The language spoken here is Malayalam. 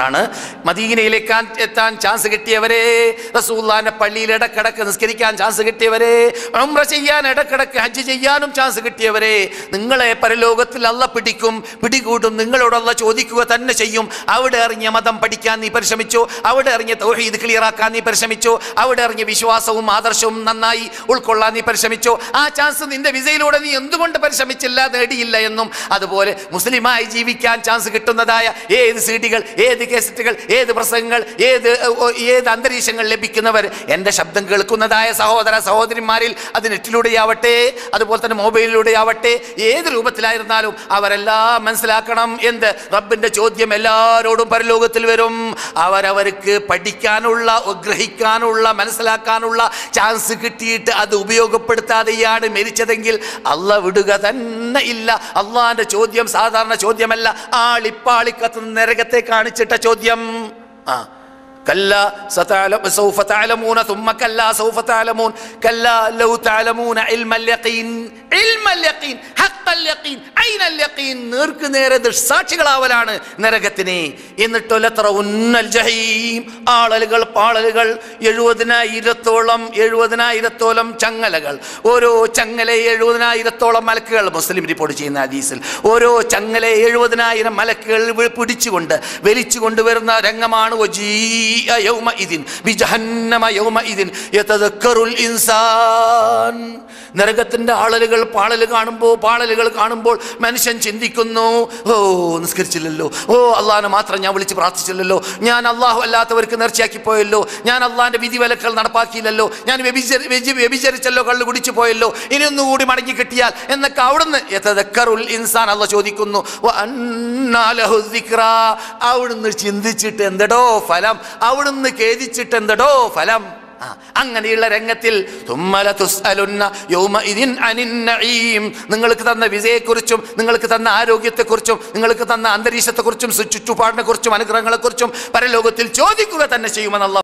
അതുകൊണ്ടാണ് മദീനയിലേക്ക് എത്താൻ ചാൻസ് കിട്ടിയവരെ, റസൂലുള്ളാഹിന്റെ പള്ളിയിൽ ഇടക്കിടക്ക് നിസ്കരിക്കാൻ ചാൻസ് കിട്ടിയവരെ, ഉംറ ചെയ്യാൻ ഇടക്കിടക്ക് ഹജ്ജ് ചെയ്യാനും ചാൻസ് കിട്ടിയവരെ, നിങ്ങളെ പരലോകത്തിൽ അല്ലാഹ് പിടികൂടും. നിങ്ങളോട് അല്ലാഹ് ചോദിക്കുക തന്നെ ചെയ്യും. അവിടെ ഇറങ്ങിയ മതം പഠിക്കാൻ നീ പരിശ്രമിച്ചോ? അവിടെ ഇറങ്ങിയ തൗഹീദ് ക്ലിയറാക്കാൻ നീ പരിശ്രമിച്ചോ? അവിടെ ഇറങ്ങിയ വിശ്വാസവും ആദർശവും നന്നായി ഉൾക്കൊള്ളാൻ നീ പരിശ്രമിച്ചോ? ആ ചാൻസ് നിന്റെ വിസയിലൂടെ നീ എന്തുകൊണ്ട് പരിശ്രമിച്ചില്ല, നേടിയില്ല എന്നും. അതുപോലെ മുസ്ലിമായി ജീവിക്കാൻ ചാൻസ് കിട്ടുന്നതായ ഏത് സീഡികൾ, ഏത് കേസറ്റുകൾ, ഏത് പ്രസംഗങ്ങൾ, ഏത് അന്തരീക്ഷങ്ങൾ ലഭിക്കുന്നവർ, എൻ്റെ ശബ്ദം കേൾക്കുന്നതായ സഹോദര സഹോദരിമാരിൽ അത് നെറ്റിലൂടെയാവട്ടെ, അതുപോലെ തന്നെ മൊബൈലിലൂടെയാവട്ടെ, ഏത് രൂപത്തിലായിരുന്നാലും അവരെല്ലാം മനസ്സിലാക്കണം എന്ത്? റബ്ബിൻ്റെ ചോദ്യം എല്ലാവരോടും പരലോകത്തിൽ വരും. അവരവർക്ക് പഠിക്കാനുള്ള, ഗ്രഹിക്കാനുള്ള, മനസ്സിലാക്കാനുള്ള ചാൻസ് കിട്ടിയിട്ട് അത് ഉപയോഗപ്പെടുത്താതെയാണ് മരിച്ചതെങ്കിൽ അല്ലാഹ് വിടുക തന്നെ ഇല്ല. അള്ളാഹിന്റെ ചോദ്യം സാധാരണ ചോദ്യമല്ല, ആളിപ്പാളിക്കത്ത് നരകത്തെ കാണിച്ചിട്ട ചോദ്യം. كلا سوف تعلمون ثم كلا سوف تعلمون كلا لو تعلمون علم اليقين حق اليقين عين اليقين നേർക്ക് നേരെ സാക്ഷികളാവലാണ് നരകത്തിനെ. എന്നിട്ട് ലതറൗന്നൽ ജഹീം, ആളലുകൾ പാളലുകൾ 70,000-ഓളം ചങ്ങലകൾ, ഓരോ ചങ്ങല 70,000-ഓളം മലക്കുകൾ. മുസ്ലിം റിപ്പോർട്ട് ചെയ്യുന്ന ഹദീസിൽ ഓരോ ചങ്ങല 70,000 മലക്കുകൾ പിടിച്ചുകൊണ്ട് വലിച്ചുകൊണ്ട് വരുന്ന രംഗമാണ്. നരകത്തിന്റെ ആളലുകൾ പാളലുകൾ കാണുമ്പോൾ മനുഷ്യൻ ചിന്തിക്കുന്നു, ഓ നിസ്കരിച്ചില്ലല്ലോ, ഓ അള്ളാഹിനെ മാത്രം ഞാൻ വിളിച്ച് പ്രാർത്ഥിച്ചില്ലല്ലോ, ഞാൻ അള്ളാഹു അല്ലാത്തവർക്ക് നേർച്ചയാക്കി പോയല്ലോ, ഞാൻ അള്ളാഹിന്റെ വിധിവിലക്കുകൾ നടപ്പാക്കിയില്ലല്ലോ, ഞാൻ വ്യഭിചരിച്ചല്ലോ, കള്ളു കുടിച്ചു പോയല്ലോ, ഇനി ഒന്നുകൂടി മടങ്ങി കിട്ടിയാൽ എന്നൊക്കെ അവിടുന്ന് യതദക്കറുൽ ഇൻസാൻ അള്ളാഹ് ചോദിക്കുന്നു. അവിടുന്ന് ചിന്തിച്ചിട്ട് എന്തടോ ഫലം, അവിടുന്ന് ഖേദിച്ചിട്ട് എന്തടോ ഫലം. അങ്ങനെയുള്ള രംഗത്തിൽ നിങ്ങൾക്ക് തന്ന വിസയെക്കുറിച്ചും, നിങ്ങൾക്ക് തന്ന ആരോഗ്യത്തെക്കുറിച്ചും, നിങ്ങൾക്ക് തന്ന അന്തരീക്ഷത്തെക്കുറിച്ചും, ചുറ്റുപാടിനെ കുറിച്ചും, അനുഗ്രഹങ്ങളെക്കുറിച്ചും പരലോകത്തിൽ ചോദിക്കുക തന്നെ ചെയ്യുമെന്ന് അല്ലാഹ്